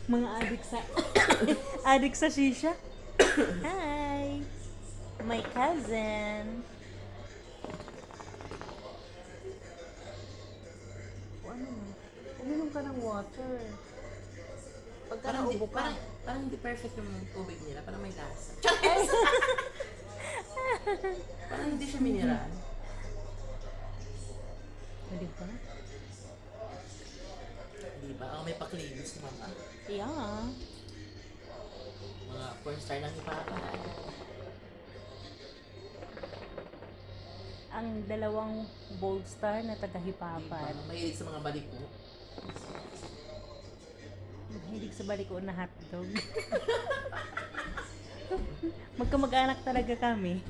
Mga adik sa adik sa shisha. Hi. My cousin. O ano mo? Uminom ka ng water. Pagka naubo ka. Parang hindi perfect yung tubig nila. Parang may lasa. Parang hindi siya mineral. O, diba? Di ba? Ako may paklibos naman ah. Yeah. Mga porn star lang ipapalaan. Ang dalawang bold star na taga-hipapan. Mahilig sa mga balik ko. Mahilig sa baliko na hotdog. Magkamag-anak talaga kami.